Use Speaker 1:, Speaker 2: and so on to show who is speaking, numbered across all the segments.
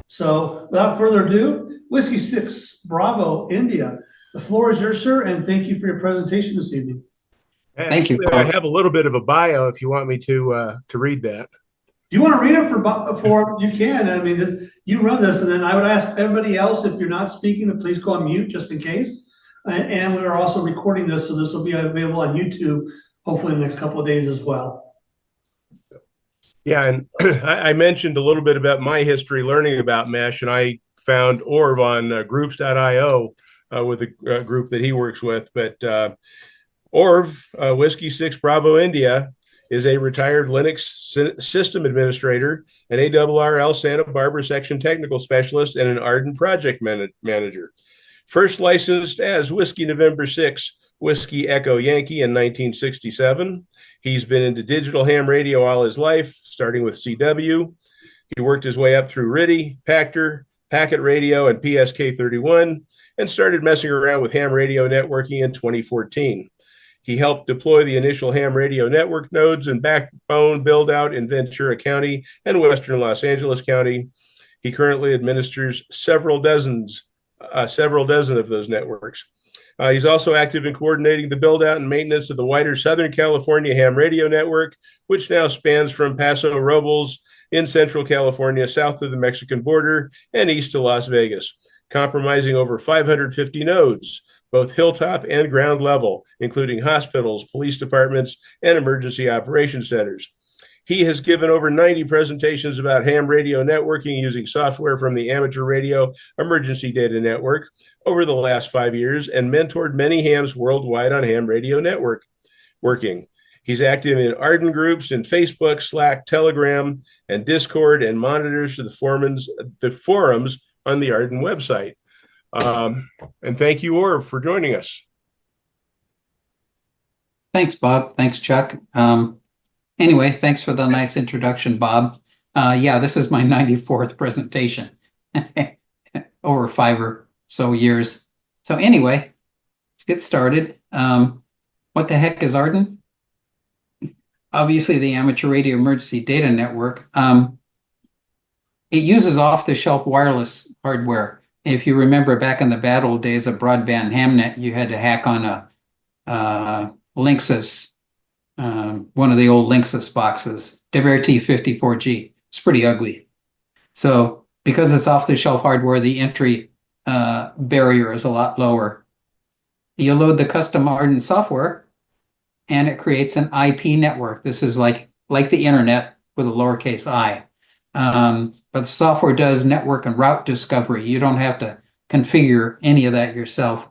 Speaker 1: So without further ado, Whiskey 6 Bravo India, the floor is yours, sir, and thank you for your presentation this evening.
Speaker 2: Thank you. I have a little bit of a bio if you want me to read that.
Speaker 1: Do you want to read it for you can. I mean, you run this, and then I would ask everybody else, if you're not speaking, to please go on mute just in case. And we're also recording this, so this will be available on YouTube hopefully in the next couple of days as well.
Speaker 2: Yeah, and I mentioned a little bit about my history learning about mesh, and I found Orv on groups.io with a group that he works with. But Orv, Whiskey 6 Bravo India, is a retired Linux system administrator, an ARRL Santa Barbara section technical specialist, and an AREDN project manager. First licensed as Whiskey November 6, Whiskey Echo Yankee in 1967. He's been into digital ham radio all his life, starting with CW. He worked his way up through RTTY, Pactor, Packet Radio, and PSK31, and started messing around with ham radio networking in 2014. He helped deploy the initial ham radio network nodes and backbone build-out in Ventura County and Western Los Angeles County. He currently administers several dozen of those networks. He's also active in coordinating the build-out and maintenance of the wider Southern California ham radio network, which now spans from Paso Robles in Central California, south of the Mexican border, and east to Las Vegas, comprising over 550 nodes, both hilltop and ground level, including hospitals, police departments, and emergency operations centers. He has given over 90 presentations about ham radio networking using software from the Amateur Radio Emergency Data Network over the last 5 years and mentored many hams worldwide on ham radio networking. He's active in AREDN groups in Facebook, Slack, Telegram, and Discord, and monitors the forums on the AREDN website. And thank you, Orv, for joining us.
Speaker 3: Thanks, Bob. Thanks, Chuck. Anyway, thanks for the nice introduction, Bob. Yeah, this is my 94th presentation over 5 or so years. So anyway, let's get started. What the heck is AREDN? Obviously, the Amateur Radio Emergency Data Network. It uses off-the-shelf wireless hardware. If you remember back in the bad old days of broadband hamnet, you had to hack on a Linksys, one of the old Linksys boxes, WRT54G. It's pretty ugly. So because it's off-the-shelf hardware, the entry barrier is a lot lower. You load the custom AREDN software, and it creates an IP network. This is like the internet with a lowercase I. But the software does network and route discovery. You don't have to configure any of that yourself.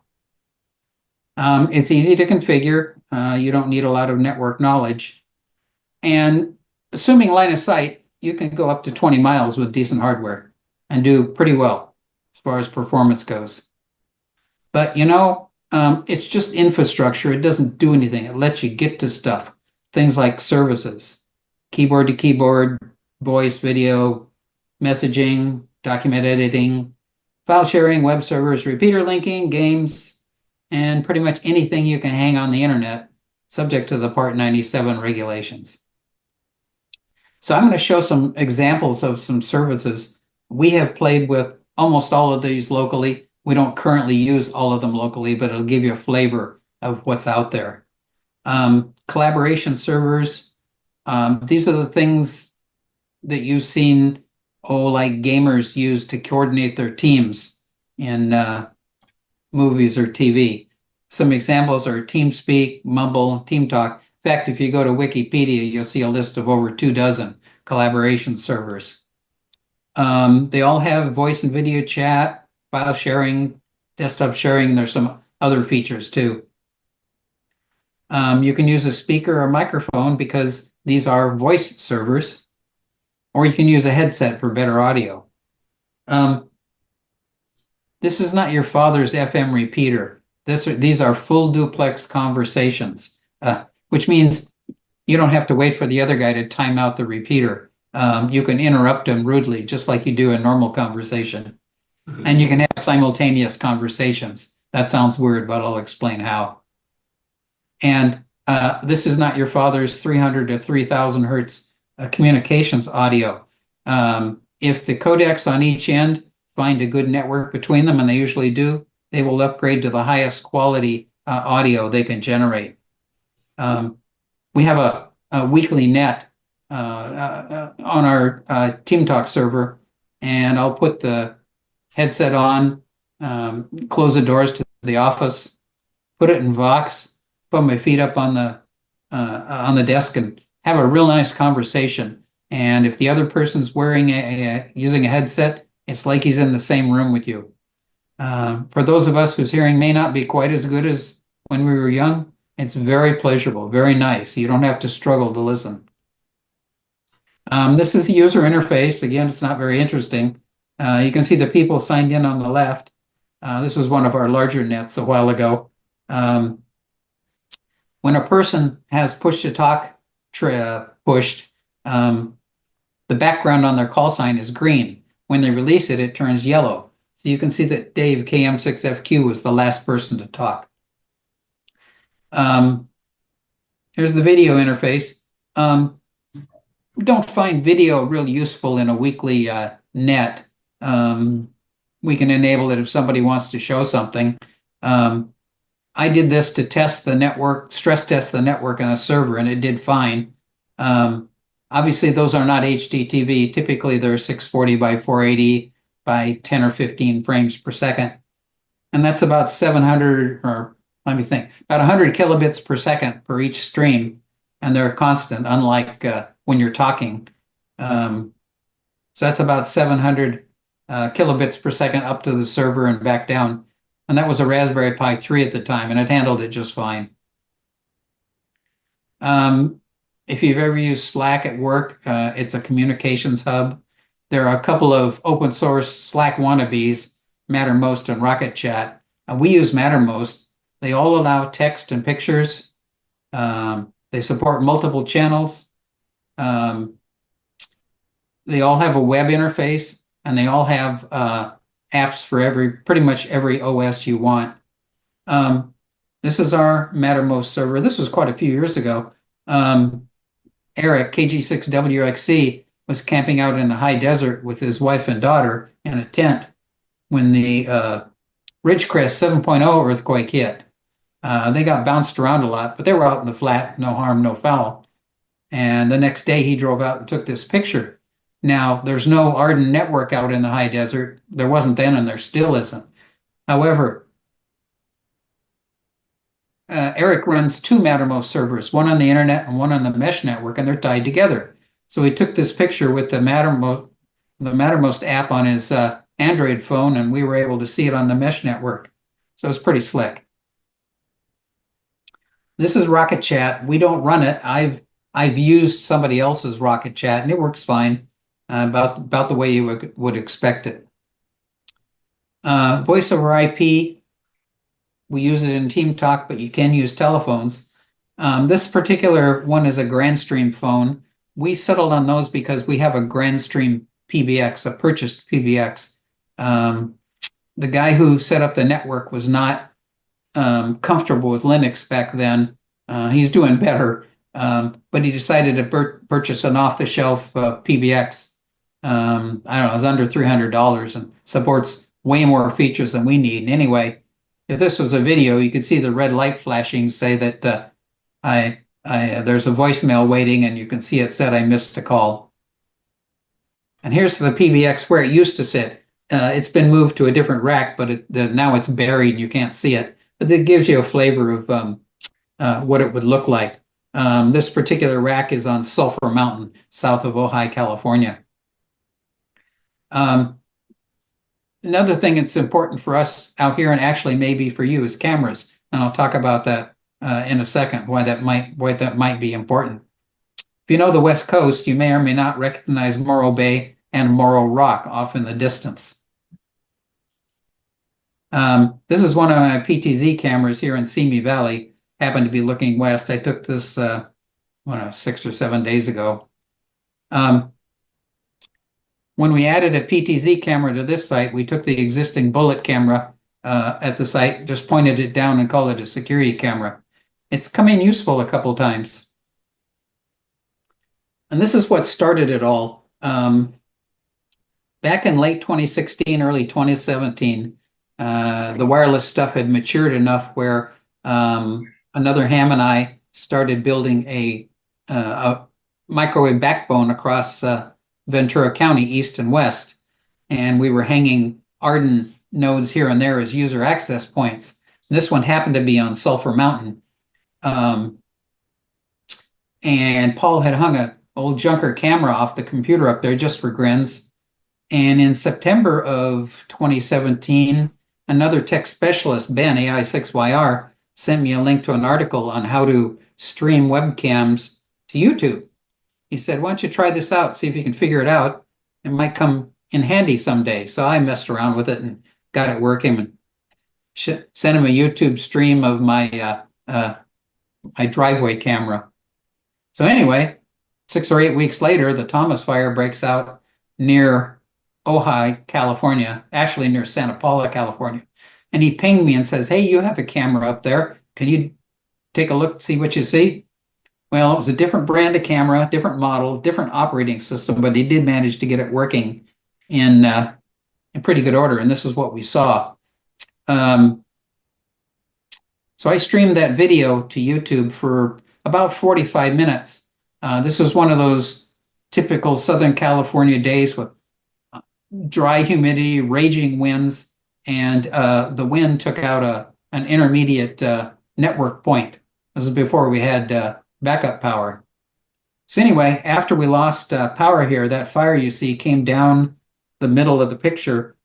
Speaker 3: It's easy to configure. You don't need a lot of network knowledge. And assuming line of sight, you can go up to 20 miles with decent hardware and do pretty well as far as performance goes. But, you know, it's just infrastructure. It doesn't do anything. It lets you get to stuff. Things like services, keyboard to keyboard, voice, video, messaging, document editing, file sharing, web servers, repeater linking, games, and pretty much anything you can hang on the internet, subject to the Part 97 regulations. So I'm going to show some examples of some services. We have played with almost all of these locally. We don't currently use all of them locally, but it'll give you a flavor of what's out there. Collaboration servers. These are the things that you've seen, like gamers use to coordinate their teams in movies or TV. Some examples are TeamSpeak, Mumble, TeamTalk. In fact, if you go to Wikipedia, you'll see a list of over 24 collaboration servers. They all have voice and video chat, file sharing, desktop sharing, and there's some other features too. You can use a speaker or microphone because these are voice servers, or you can use a headset for better audio. This is not your father's FM repeater. These are full duplex conversations, which means you don't have to wait for the other guy to time out the repeater. You can interrupt him rudely, just like you do a normal conversation. And you can have simultaneous conversations. That sounds weird, but I'll explain how. And this is not your father's 300 to 3000 hertz communications audio. If the codecs on each end find a good network between them, and they usually do, they will upgrade to the highest quality audio they can generate. We have a weekly net on our Team Talk server, and I'll put the headset on, close the doors to the office, put it in Vox, put my feet up on the desk, and have a real nice conversation. And if the other person's wearing using a headset, it's like he's in the same room with you. For those of us whose hearing may not be quite as good as when we were young, it's very pleasurable, very nice. You don't have to struggle to listen. This is the user interface. Again, it's not very interesting. You can see the people signed in on the left. This was one of our larger nets a while ago. When a person has push to talk pushed, the background on their call sign is green. When they release it, it turns yellow. So you can see that Dave KM6FQ was the last person to talk. Here's the video interface. We don't find video real useful in a weekly net. We can enable it if somebody wants to show something. I did this to test the network, stress test the network on a server, and it did fine. Obviously, those are not HDTV. Typically, they're 640 by 480 by 10 or 15 frames per second. And that's about 700, or let me think, about 100 kilobits per second per each stream. And they're constant, unlike when you're talking. So that's about 700 kilobits per second up to the server and back down. And that was a Raspberry Pi 3 at the time, and it handled it just fine. If you've ever used Slack at work, it's a communications hub. There are a couple of open source Slack wannabes, Mattermost and Rocket Chat. We use Mattermost. They all allow text and pictures. They support multiple channels. They all have a web interface, and they all have apps for pretty much every OS you want. This is our Mattermost server. This was quite a few years ago. Eric, KG6WXC, was camping out in the high desert with his wife and daughter in a tent when the Ridgecrest 7.0 earthquake hit. They got bounced around a lot, but they were out in the flat, no harm, no foul. And the next day he drove out and took this picture. Now, there's no AREDN network out in the high desert. There wasn't then, and there still isn't. However, Eric runs two Mattermost servers, one on the internet and one on the mesh network, and they're tied together. So he took this picture with the Mattermost app on his Android phone, and we were able to see it on the mesh network. So it's pretty slick. This is Rocket Chat. We don't run it. I've used somebody else's Rocket Chat, and it works fine, about the way you would expect it. Voice over IP. We use it in Team Talk, but you can use telephones. This particular one is a Grandstream phone. We settled on those because we have a Grandstream PBX, a purchased PBX. The guy who set up the network was not comfortable with Linux back then. He's doing better, but he decided to purchase an off-the-shelf PBX. I don't know, it was under $300 and supports way more features than we need. Anyway, if this was a video, you could see the red light flashing say that there's a voicemail waiting, and you can see it said I missed a call. And here's the PBX where it used to sit. It's been moved to a different rack, but now it's buried and you can't see it. But it gives you a flavor of what it would look like. This particular rack is on Sulphur Mountain, south of Ojai, California. Another thing that's important for us out here, and actually maybe for you, is cameras. And I'll talk about that in a second, why that might be important. If you know the West Coast, you may or may not recognize Morro Bay and Morro Rock off in the distance. This is one of my PTZ cameras here in Simi Valley. Happened to be looking west. I took this 6 or 7 days ago. When we added a PTZ camera to this site, we took the existing bullet camera at the site, just pointed it down and called it a security camera. It's come in useful a couple times. And this is what started it all. Back in late 2016, early 2017, the wireless stuff had matured enough where another ham and I started building a microwave backbone across Ventura County, east and west. And we were hanging AREDN nodes here and there as user access points. And this one happened to be on Sulphur Mountain. And Paul had hung an old junker camera off the computer up there just for grins. And in September of 2017, another tech specialist, Ben, AI6YR, sent me a link to an article on how to stream webcams to YouTube. He said, why don't you try this out, see if you can figure it out. It might come in handy someday. So I messed around with it and got it working and sent him a YouTube stream of my my driveway camera. So anyway, 6 or 8 weeks later, the Thomas fire breaks out near Ojai, California, actually near Santa Paula, California. And he pinged me and says, hey, you have a camera up there. Can you take a look, see what you see? Well, it was a different brand of camera, different model, different operating system, but he did manage to get it working in pretty good order. And this is what we saw. So I streamed that video to YouTube for about 45 minutes. This was one of those typical Southern California days with dry humidity, raging winds, and the wind took out an intermediate network point. This is before we had backup power. So anyway, after we lost power here, that fire you see came down the middle of the picture.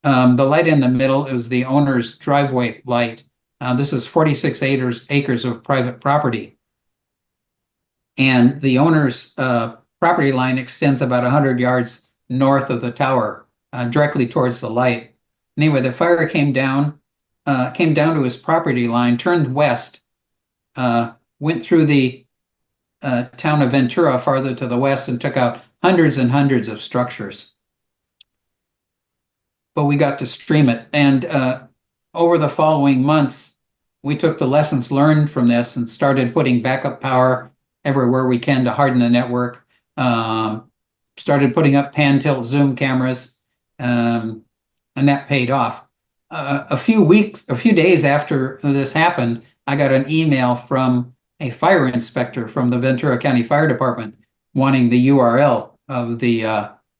Speaker 3: The light in the middle is the owner's driveway light. This is 46 acres of private property. And the owner's property line extends about 100 yards north of the tower, directly towards the light. Anyway, the fire came down to his property line, turned west, went through the town of Ventura farther to the west and took out hundreds and hundreds of structures. But we got to stream it. And over the following months, we took the lessons learned from this and started putting backup power everywhere we can to harden the network. Started putting up pan tilt zoom cameras, and that paid off. A few days after this happened, I got an email from a fire inspector from the Ventura County Fire Department wanting the URL of the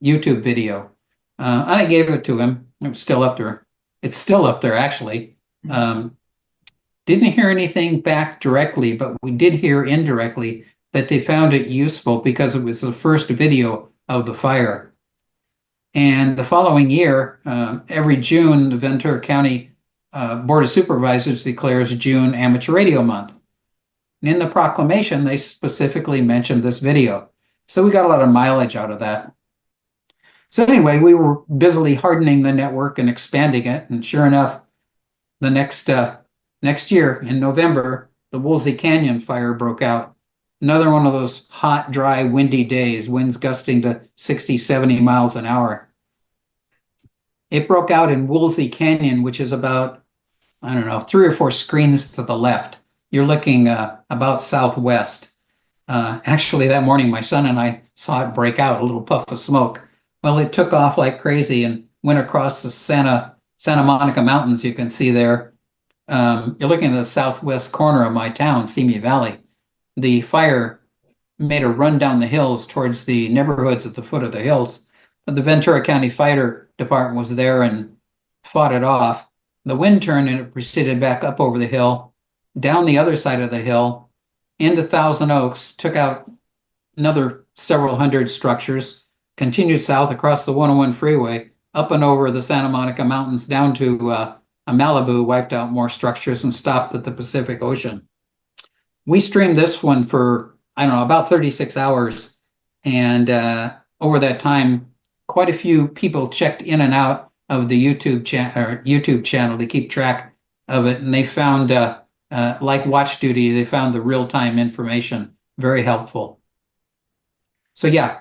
Speaker 3: YouTube video. And I gave it to him. It was still up there. It's still up there, actually. Didn't hear anything back directly, but we did hear indirectly that they found it useful because it was the first video of the fire. And the following year, every June, the Ventura County Board of Supervisors declares June Amateur Radio Month. And in the proclamation, they specifically mentioned this video. So we got a lot of mileage out of that. So anyway, we were busily hardening the network and expanding it. And sure enough, the next year in November, the Woolsey Canyon fire broke out. Another one of those hot, dry, windy days, winds gusting to 60, 70 miles an hour. It broke out in Woolsey Canyon, which is about, 3 or 4 screens to the left. You're looking about southwest. Actually, that morning, my son and I saw it break out, a little puff of smoke. Well, it took off like crazy and went across the Santa Monica Mountains, you can see there. You're looking at the southwest corner of my town, Simi Valley. The fire made a run down the hills towards the neighborhoods at the foot of the hills. But the Ventura County Fire Department was there and fought it off. The wind turned and it proceeded back up over the hill, down the other side of the hill, into Thousand Oaks, took out another several hundred structures, continued south across the 101 freeway, up and over the Santa Monica Mountains, down to Malibu, wiped out more structures and stopped at the Pacific Ocean. We streamed this one for, about 36 hours. And over that time, quite a few people checked in and out of the YouTube channel to keep track of it. And they found, like Watch Duty, they found the real-time information very helpful. So yeah,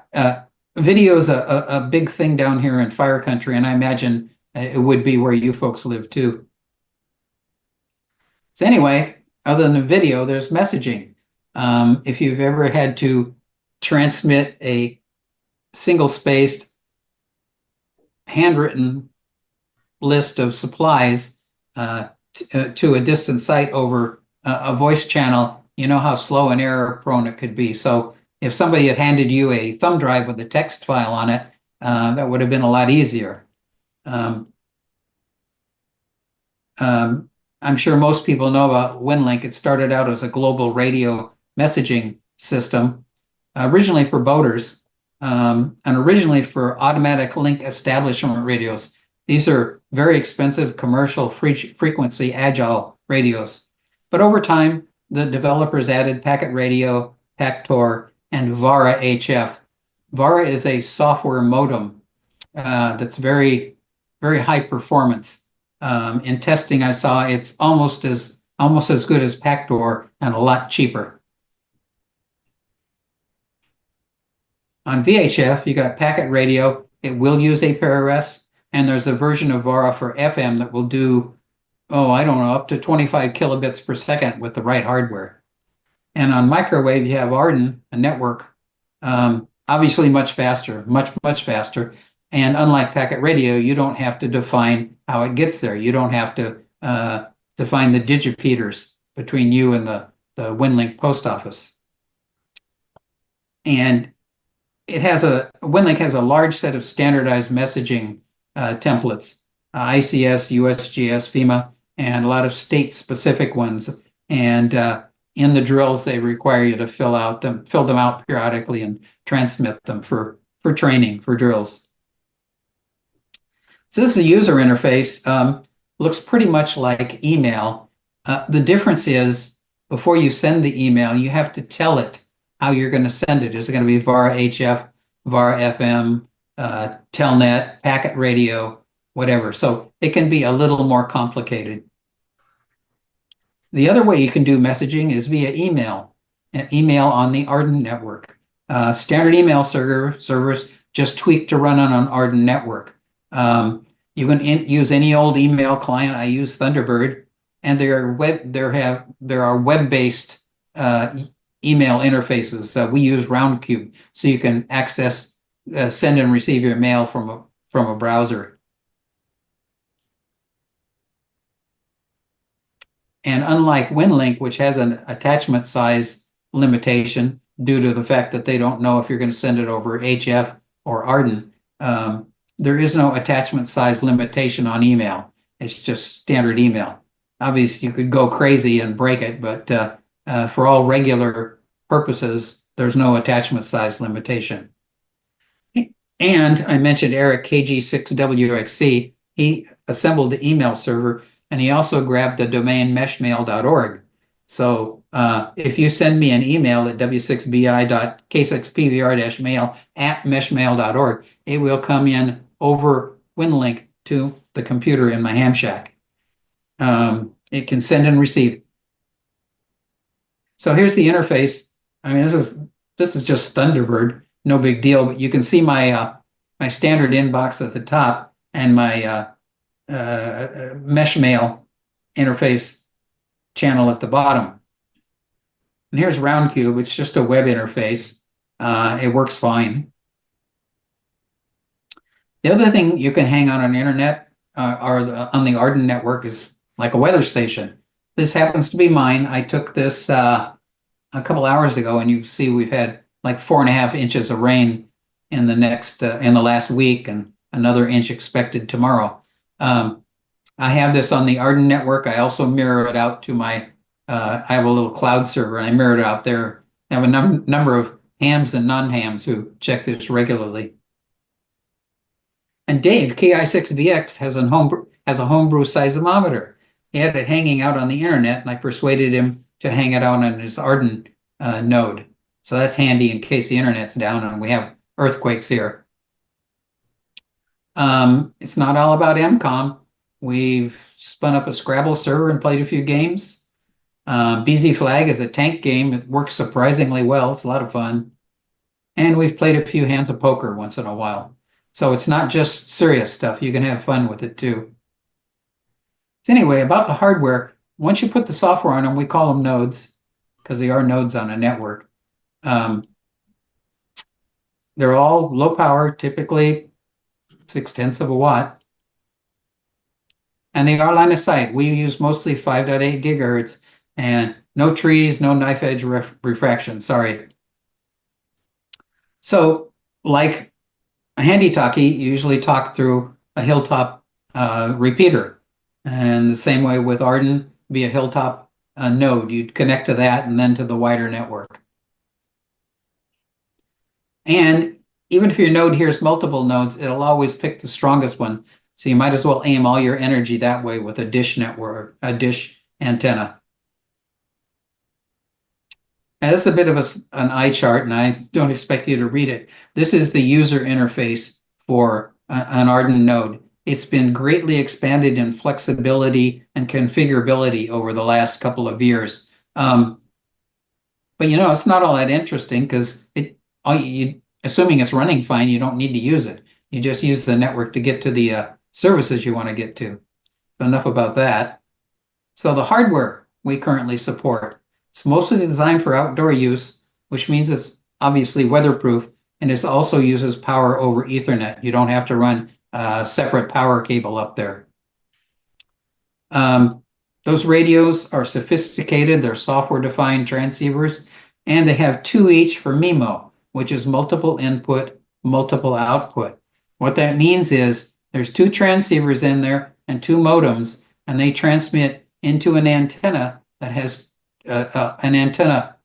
Speaker 3: video is a big thing down here in fire country, and I imagine it would be where you folks live too. So anyway, other than the video, there's messaging. If you've ever had to transmit a single-spaced, handwritten list of supplies to a distant site over a voice channel, you know how slow and error prone it could be. So if somebody had handed you a thumb drive with a text file on it, that would have been a lot easier. I'm sure most people know about WinLink. It started out as a global radio messaging system, originally for boaters, and originally for automatic link establishment radios. These are very expensive commercial frequency agile radios. But over time, the developers added packet radio, PACTOR, and VARA HF. VARA is a software modem that's very, very high performance. In testing, I saw it's almost as good as PACTOR and a lot cheaper. On VHF, you got packet radio. It will use APRS, and there's a version of VARA for FM that will do, I don't know, up to 25 kilobits per second with the right hardware. And on microwave, you have AREDN, a network, obviously much faster, much faster. And unlike packet radio, you don't have to define how it gets there. You don't have to define the digipeaters between you and the WinLink post office. And WinLink has a large set of standardized messaging templates, ICS, USGS, FEMA, and a lot of state-specific ones. And in the drills, they require you to fill them out periodically and transmit them for training, for drills. So this is the user interface. Looks pretty much like email. The difference is, before you send the email, you have to tell it how you're going to send it. Is it going to be VARA HF, VARA FM, Telnet, packet radio, whatever? So it can be a little more complicated. The other way you can do messaging is via email, on the AREDN network. Standard email servers just tweaked to run on an AREDN network. You can use any old email client. I use Thunderbird, and there are web-based email interfaces. We use Roundcube, so you can access, send and receive your mail from a browser. And unlike WinLink, which has an attachment size limitation due to the fact that they don't know if you're going to send it over HF or AREDN, there is no attachment size limitation on email. It's just standard email. Obviously, you could go crazy and break it, but for all regular purposes, there's no attachment size limitation. And I mentioned Eric, KG6WXC. He assembled the email server, and he also grabbed the domain meshmail.org. So if you send me an email at w6bi.k6pvr-mail@meshmail.org, it will come in over WinLink to the computer in my ham shack. It can send and receive. So here's the interface. I mean, this is just Thunderbird, no big deal. But you can see my my standard inbox at the top and my Meshmail interface channel at the bottom. And here's Roundcube. It's just a web interface. It works fine. The other thing you can hang on internet or on the AREDN network is like a weather station. This happens to be mine. I took this a couple hours ago, and you see we've had like 4.5 inches of rain in the last week, and another inch expected tomorrow. I have this on the AREDN network. I also mirror it out to my, I have a little cloud server, and I mirror it out there. I have a number of hams and non-hams who check this regularly. And Dave, KI6VX, has a homebrew seismometer. He had it hanging out on the internet, and I persuaded him to hang it out on his AREDN node. So that's handy in case the internet's down and we have earthquakes here. It's not all about MCOM. We've spun up a Scrabble server and played a few games. BZ Flag is a tank game. It works surprisingly well. It's a lot of fun. And we've played a few hands of poker once in a while. So it's not just serious stuff. You can have fun with it too. So anyway, about the hardware, once you put the software on them, we call them nodes because they are nodes on a network. They're all low power, typically 0.6 of a watt. And they are line of sight. We use mostly 5.8 gigahertz and no trees, no knife edge refraction. Sorry. So like a handy talkie, you usually talk through a hilltop repeater. And the same way with AREDN, be a hilltop node. You'd connect to that and then to the wider network. And even if your node hears multiple nodes, it'll always pick the strongest one. So you might as well aim all your energy that way with a dish network, a dish antenna. And this is a bit of an eye chart, and I don't expect you to read it. This is the user interface for an AREDN node. It's been greatly expanded in flexibility and configurability over the last couple of years. But it's not all that interesting because assuming it's running fine, you don't need to use it. You just use the network to get to the services you want to get to. So enough about that. So the hardware we currently support, it's mostly designed for outdoor use, which means it's obviously weatherproof, and it also uses power over Ethernet. You don't have to run a separate power cable up there. Those radios are sophisticated. They're software-defined transceivers, and they have 2 each for MIMO, which is multiple input, multiple output. What that means is there's 2 transceivers in there and 2 modems, and they transmit into an antenna that has an antenna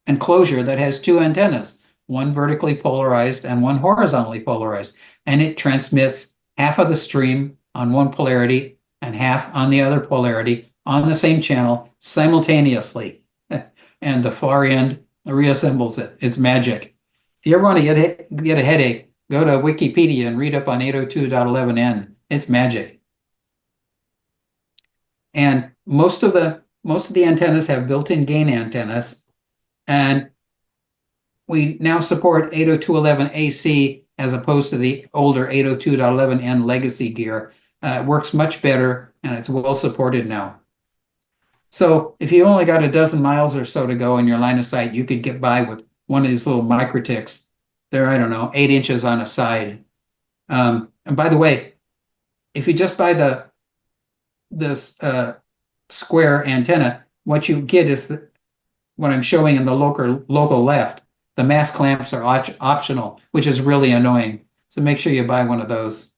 Speaker 3: enclosure that has 2 antennas, one vertically polarized and one horizontally polarized. And it transmits half of the stream on one polarity and half on the other polarity on the same channel simultaneously. And the far end reassembles it. It's magic. If you ever want to get a headache, go to Wikipedia and read up on 802.11n. It's magic. And most of the antennas have built-in gain antennas, and we now support 802.11ac as opposed to the older 802.11n legacy gear. It works much better, and it's well supported now. So if you only got a dozen miles or so to go in your line of sight, you could get by with one of these little microticks. They're, I don't know, 8 inches on a side. And by the way, if you just buy this square antenna, what you get is what I'm showing in the local left. The mask clamps are optional, which is really annoying. So make sure you buy one of those.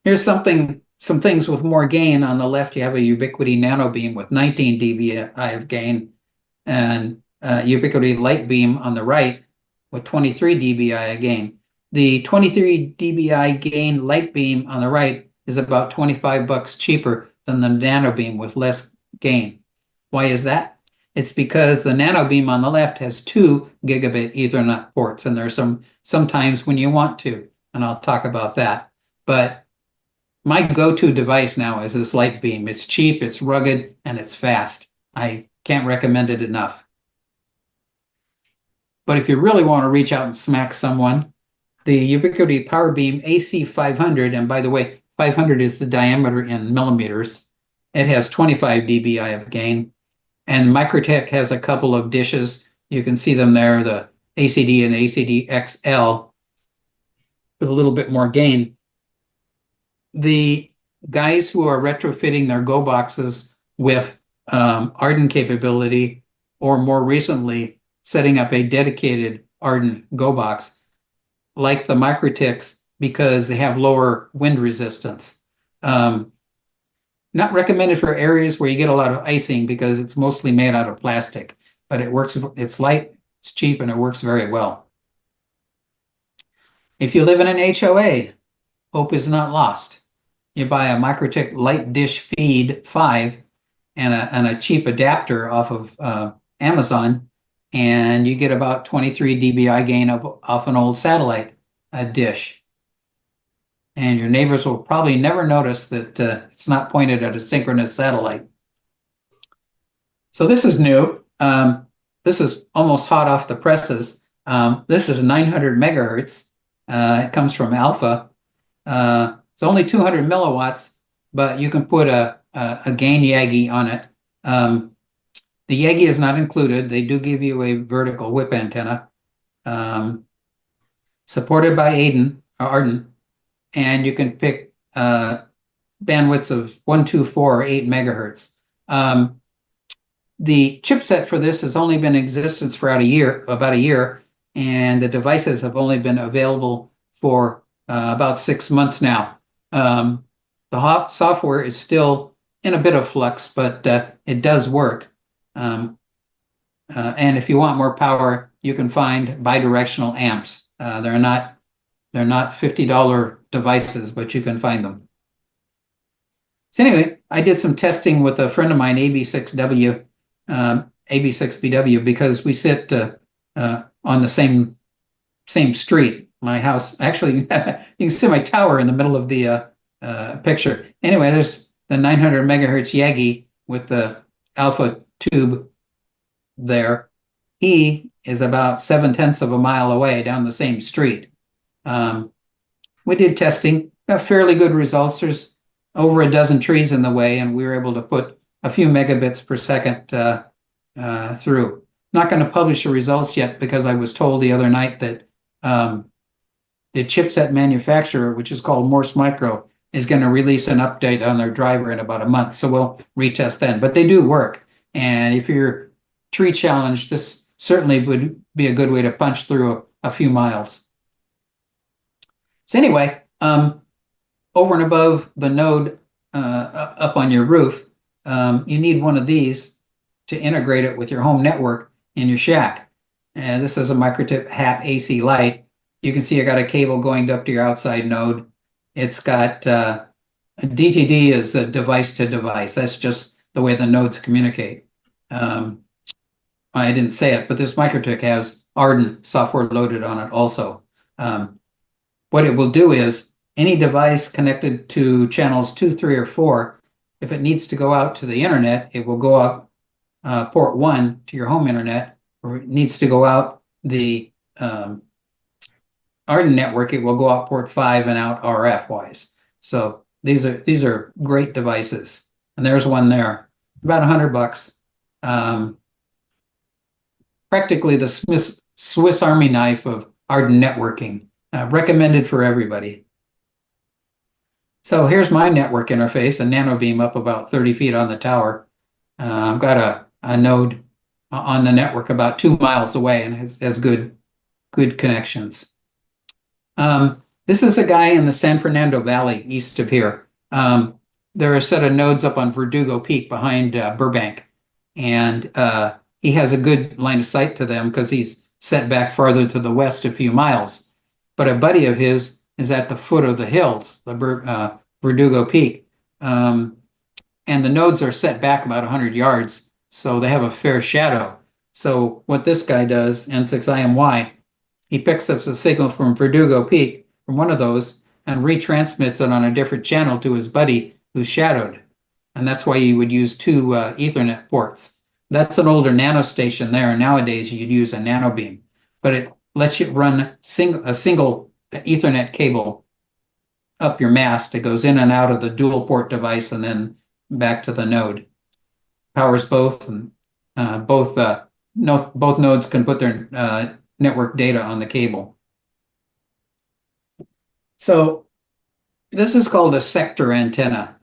Speaker 3: Here's some things with more gain. On the left, you have a Ubiquity nano beam with 19 dBi of gain, and Ubiquity light beam on the right with 23 dBi of gain. The 23 dBi gain light beam on the right is about $25 cheaper than the nano beam with less gain. Why is that? It's because the nano beam on the left has 2 gigabit Ethernet ports, and there's some times when you want to, and I'll talk about that. But my go-to device now is this light beam. It's cheap, it's rugged, and it's fast. I can't recommend it enough. But if you really want to reach out and smack someone, the Ubiquity Power Beam AC500, and by the way, 500 is the diameter in millimeters. It has 25 dBi of gain. And Microtech has a couple of dishes. You can see them there, the ACD and the ACD XL, with a little bit more gain. The guys who are retrofitting their Go boxes with AREDN capability, or more recently, setting up a dedicated AREDN Go box, like the Microtechs, because they have lower wind resistance. Not recommended for areas where you get a lot of icing because it's mostly made out of plastic, but it works. It's light, it's cheap, and it works very well. If you live in an HOA, hope is not lost. You buy a Microtech Light Dish Feed 5 and a cheap adapter off of Amazon, and you get about 23 dBi gain off an old satellite dish. And your neighbors will probably never notice that it's not pointed at a synchronous satellite. So this is new. This is almost hot off the presses. This is 900 megahertz. It comes from Alpha. It's only 200 milliwatts, but you can put a gain Yagi on it. The Yagi is not included. They do give you a vertical whip antenna, supported by AREDN, and you can pick bandwidths of 1, 2, 4, or 8 megahertz. The chipset for this has only been in existence for about a year, and the devices have only been available for about 6 months now. The software is still in a bit of flux, but it does work. And if you want more power, you can find bidirectional amps. They're not $50 devices, but you can find them. So anyway, I did some testing with a friend of mine, AB6BW, because we sit on the same street. My house, actually, you can see my tower in the middle of the picture. Anyway, there's the 900 megahertz Yagi with the alpha tube there. He is about 7/10 of a mile away down the same street. We did testing, got fairly good results. There's over a dozen trees in the way, and we were able to put a few megabits per second through. Not going to publish the results yet because I was told the other night that the chipset manufacturer, which is called Morse Micro, is going to release an update on their driver in about a month. So we'll retest then. But they do work. And if you're tree challenged, this certainly would be a good way to punch through a few miles. So anyway, over and above the node up on your roof, you need one of these to integrate it with your home network in your shack. And this is a Microtip HAP AC light. You can see I got a cable going up to your outside node. It's got DTD is a device to device. That's just the way the nodes communicate. I didn't say it, but this Microtip has AREDN software loaded on it also. What it will do is any device connected to channels 2, 3, or 4, if it needs to go out to the internet, it will go out port 1 to your home internet, or it needs to go out the AREDN network, it will go out port 5 and out RF wise. So these are great devices. And there's one there, about $100. Practically the Swiss Army knife of AREDN networking. Recommended for everybody. So here's my network interface, a nano beam up about 30 feet on the tower. I've got a node on the network about 2 miles away and has good connections. This is a guy in the San Fernando Valley east of here. There are a set of nodes up on Verdugo Peak behind Burbank, and he has a good line of sight to them because he's set back farther to the west a few miles. But a buddy of his is at the foot of the hills, the Verdugo Peak, and the nodes are set back about 100 yards, so they have a fair shadow. So what this guy does, N6IMY, he picks up the signal from Verdugo Peak, from one of those, and retransmits it on a different channel to his buddy who's shadowed. And that's why you would use 2 Ethernet ports. That's an older nano station there, and nowadays you'd use a nano beam. But it lets you run a single Ethernet cable up your mast. It goes in and out of the dual port device and then back to the node. Powers both, and both nodes can put their network data on the cable. So this is called a sector antenna.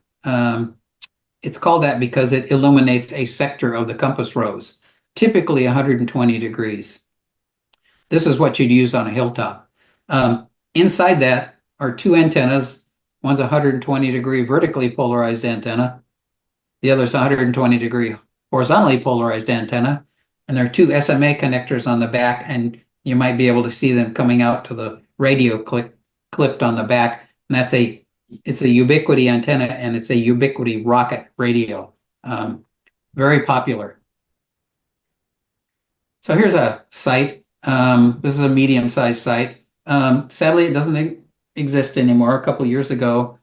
Speaker 3: It's called that because it illuminates a sector of the compass rose, typically 120 degrees. This is what you'd use on a hilltop. Inside that are 2 antennas. One's a 120 degree vertically polarized antenna. The other's a 120 degree horizontally polarized antenna. And there are 2 SMA connectors on the back, and you might be able to see them coming out to the radio clipped on the back. And it's a ubiquity antenna, and it's a ubiquity rocket radio. Very popular. So here's a site. This is a medium-sized site. Sadly, it doesn't exist anymore. A couple of years ago,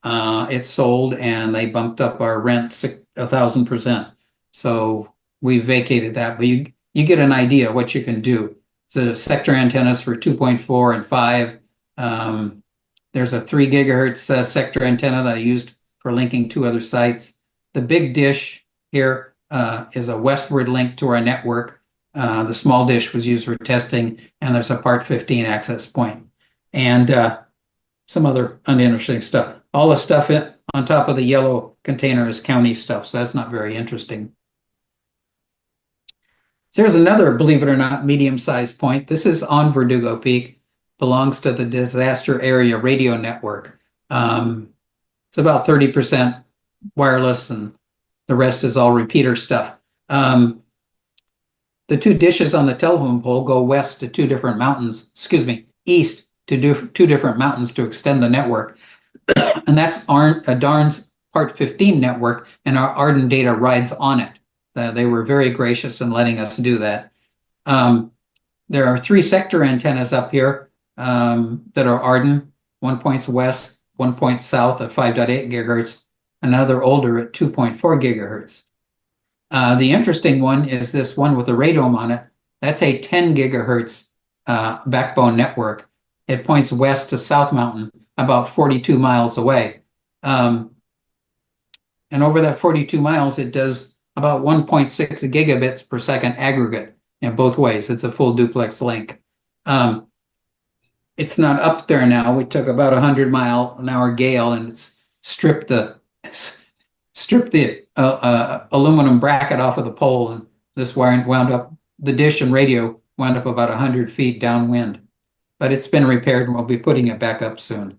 Speaker 3: it sold, and they bumped up our rent 1,000%. So we vacated that, but you get an idea of what you can do. So sector antennas for 2.4 and 5. There's a 3 gigahertz sector antenna that I used for linking two other sites. The big dish here is a westward link to our network. The small dish was used for testing, and there's a Part 15 access point. And some other uninteresting stuff. All the stuff on top of the yellow container is county stuff, so that's not very interesting. So here's another, believe it or not, medium-sized point. This is on Verdugo Peak, belongs to the disaster area radio network. It's about 30% wireless, and the rest is all repeater stuff. The two dishes on the telephone pole go west to two different mountains, east to two different mountains to extend the network. And that's Darn's Part 15 network, and our AREDN data rides on it. They were very gracious in letting us do that. There are 3 sector antennas up here that are AREDN. One points west, one points south at 5.8 gigahertz, another older at 2.4 gigahertz. The interesting one is this one with the radome on it. That's a 10 gigahertz backbone network. It points west to South Mountain, about 42 miles away. And over that 42 miles, it does about 1.6 gigabits per second aggregate in both ways. It's a full duplex link. It's not up there now. We took about 100-mile-an-hour gale and it's stripped the aluminum bracket off of the pole, and this wire wound up, the dish and radio wound up about 100 feet downwind. But it's been repaired and we'll be putting it back up soon.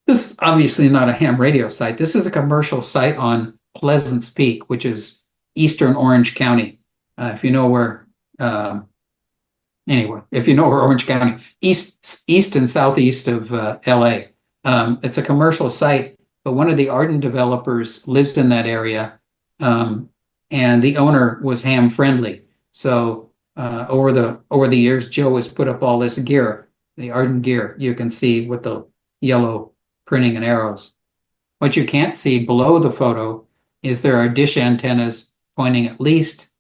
Speaker 3: This is obviously not a ham radio site. This is a commercial site on Pleasants Peak, which is eastern Orange County. If you know where, if you know where Orange County, east and southeast of LA. It's a commercial site, but one of the AREDN developers lives in that area, and the owner was ham friendly. So over the years, Joe has put up all this gear, the AREDN gear. You can see with the yellow printing and arrows. What you can't see below the photo is there are dish antennas pointing at least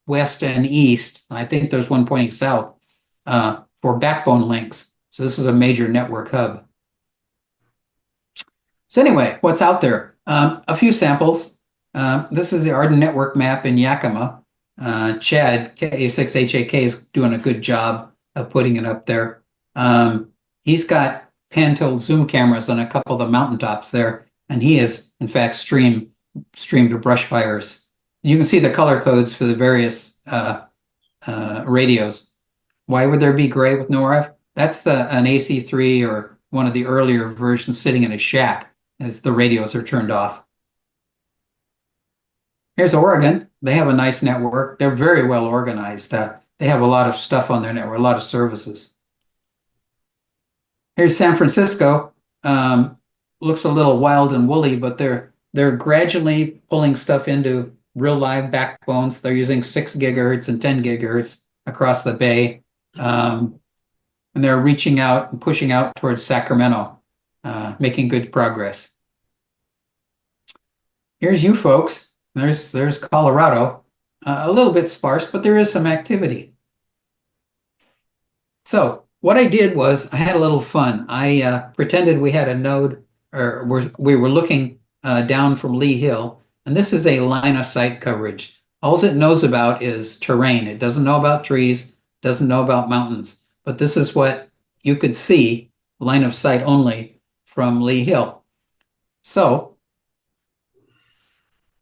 Speaker 3: west and east. I think there's one pointing south for backbone links. So this is a major network hub. So anyway, what's out there? A few samples. This is the AREDN network map in Yakima. Chad, KA6HAK, is doing a good job of putting it up there. He's got pan-tilt zoom cameras on a couple of the mountaintops there, and he has, in fact, streamed brush fires. You can see the color codes for the various radios. Why would there be gray with no RF? That's an AC3 or one of the earlier versions sitting in a shack as the radios are turned off. Here's Oregon. They have a nice network. They're very well organized. They have a lot of stuff on their network, a lot of services. Here's San Francisco. Looks a little wild and woolly, but they're gradually pulling stuff into real live backbones. They're using 6 gigahertz and 10 gigahertz across the bay. And they're reaching out and pushing out towards Sacramento, making good progress. Here's you folks. There's Colorado. A little bit sparse, but there is some activity. So what I did was I had a little fun. I pretended we had a node, or we were looking down from Lee Hill, and this is a line of sight coverage. All it knows about is terrain. It doesn't know about trees, doesn't know about mountains, but this is what you could see, line of sight only, from Lee Hill. So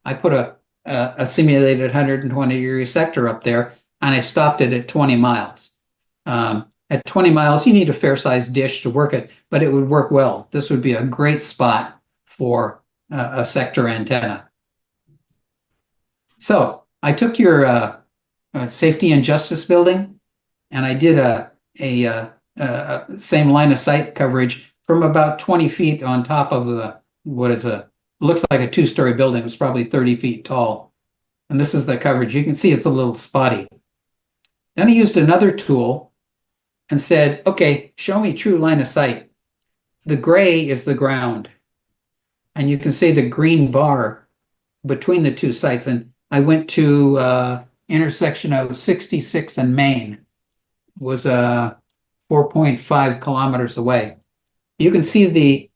Speaker 3: I put a simulated 120-degree sector up there, and I stopped it at 20 miles. At 20 miles, you need a fair-sized dish to work it, but it would work well. This would be a great spot for a sector antenna. So I took your safety and justice building, and I did a same line of sight coverage from about 20 feet on top of looks like a 2-story building. It's probably 30 feet tall. And this is the coverage. You can see it's a little spotty. Then I used another tool and said, okay, show me true line of sight. The gray is the ground. And you can see the green bar between the two sites. And I went to intersection of 66 and Main. Was 4.5 kilometers away. You can see the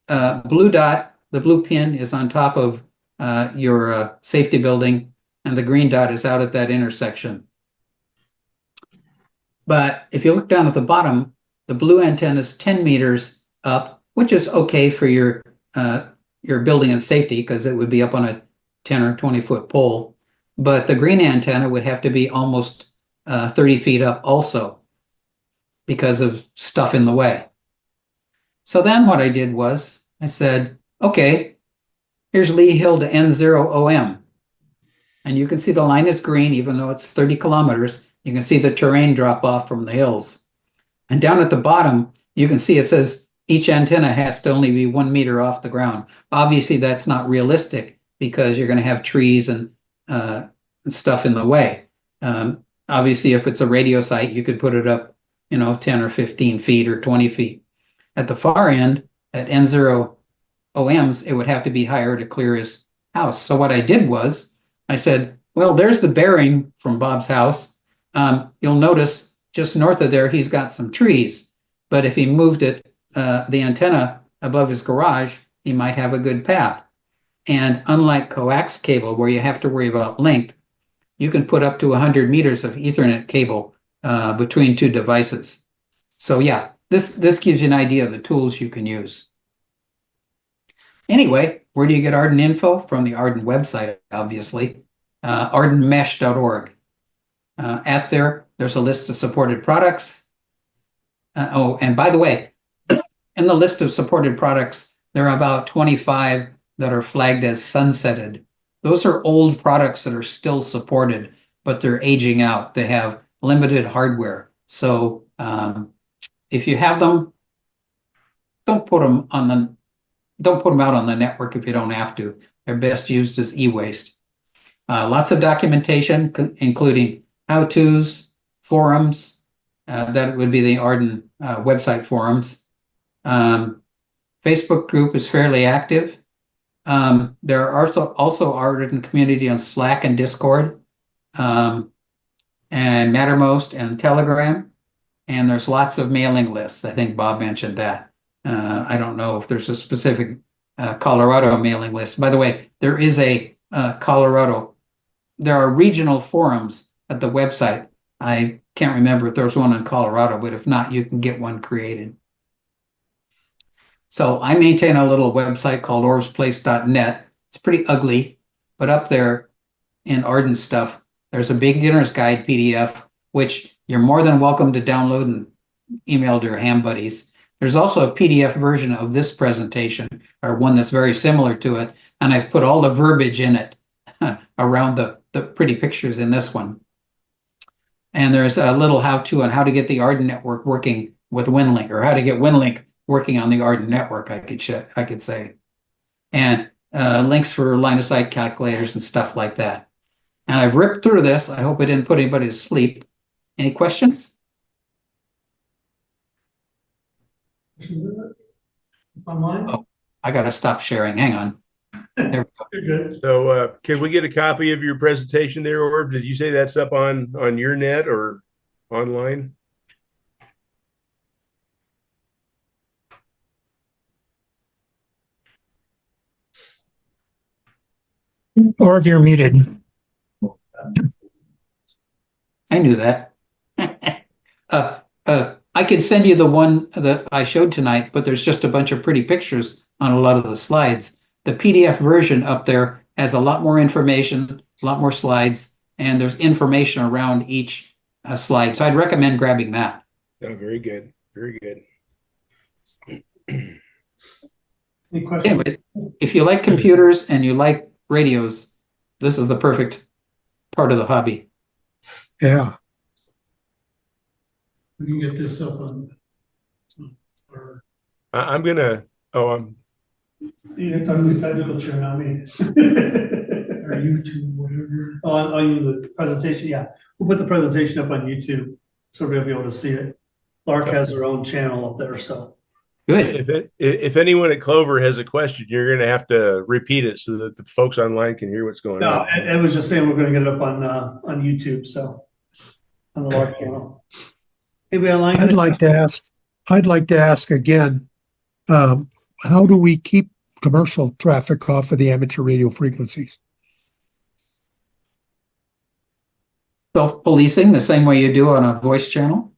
Speaker 3: blue dot, the blue pin is on top of your safety building, and the green dot is out at that intersection. But if you look down at the bottom, the blue antenna is 10 meters up, which is okay for your building and safety because it would be up on a 10 or 20-foot pole. But the green antenna would have to be almost 30 feet up also because of stuff in the way. So then what I did was I said, okay, here's Lee Hill to N0OM. And you can see the line is green, even though it's 30 kilometers. You can see the terrain drop off from the hills. And down at the bottom, you can see it says each antenna has to only be 1 meter off the ground. Obviously, that's not realistic because you're going to have trees and stuff in the way. Obviously, if it's a radio site, you could put it up, 10 or 15 feet or 20 feet. At the far end, at N0OMs, it would have to be higher to clear his house. So what I did was, I said, well, there's the bearing from Bob's house. You'll notice just north of there, he's got some trees. But if he moved it, the antenna above his garage, he might have a good path. And unlike coax cable, where you have to worry about length, you can put up to 100 meters of Ethernet cable between two devices. So yeah, this gives you an idea of the tools you can use. Anyway, where do you get AREDN info? From the AREDN website, obviously, ardenmesh.org. At there's a list of supported products. And by the way, in the list of supported products, there are about 25 that are flagged as sunsetted. Those are old products that are still supported, but they're aging out. They have limited hardware. So if you have them, don't put them out on the network if you don't have to. They're best used as e-waste. Lots of documentation, including how-tos, forums. That would be the AREDN website forums. Facebook group is fairly active. There are also AREDN community on Slack and Discord, and Mattermost and Telegram. And there's lots of mailing lists. I think Bob mentioned that. I don't know if there's a specific Colorado mailing list. By the way, there is a Colorado. There are regional forums at the website. I can't remember if there's one in Colorado, but if not, you can get one created. So I maintain a little website called orsplace.net. It's pretty ugly, but up there in AREDN stuff, there's a beginner's guide PDF, which you're more than welcome to download and email to your ham buddies. There's also a PDF version of this presentation, or one that's very similar to it, and I've put all the verbiage in it around the pretty pictures in this one. And there's a little how-to on how to get the AREDN network working with WinLink, or how to get WinLink working on the AREDN network, I could say. And links for line-of-sight calculators and stuff like that. And I've ripped through this. I hope I didn't put anybody to sleep. Any questions?
Speaker 1: Online?
Speaker 3: Oh, I got to stop sharing. Hang on. There we go.
Speaker 1: You're good.
Speaker 2: So can we get a copy of your presentation there, or did you say that's up on your net or online?
Speaker 4: Or if you're muted.
Speaker 3: I knew that. I could send you the one that I showed tonight, but there's just a bunch of pretty pictures on a lot of the slides. The PDF version up there has a lot more information, a lot more slides, and there's information around each slide. So I'd recommend grabbing that.
Speaker 2: Oh, very good. Very good.
Speaker 1: Any questions?
Speaker 3: Anyway, if you like computers and you like radios, this is the perfect part of the hobby.
Speaker 4: Yeah.
Speaker 1: We can get this up on.
Speaker 2: I'm gonna.
Speaker 1: You have to talk to the technical chair, not me. Or YouTube, whatever. Oh, on the presentation, yeah. We'll put the presentation up on YouTube, so we'll be able to see it. LARC has their own channel up there, so.
Speaker 3: Good.
Speaker 2: If anyone at Clover has a question, you're going to have to repeat it so that the folks online can hear what's going
Speaker 1: No,
Speaker 2: on.
Speaker 1: it was just saying we're going to get it up on YouTube, so on the LARC channel. Anybody online?
Speaker 4: I'd like to ask again, how do we keep commercial traffic off of the amateur radio frequencies?
Speaker 3: Self-policing the same way you do on a voice channel.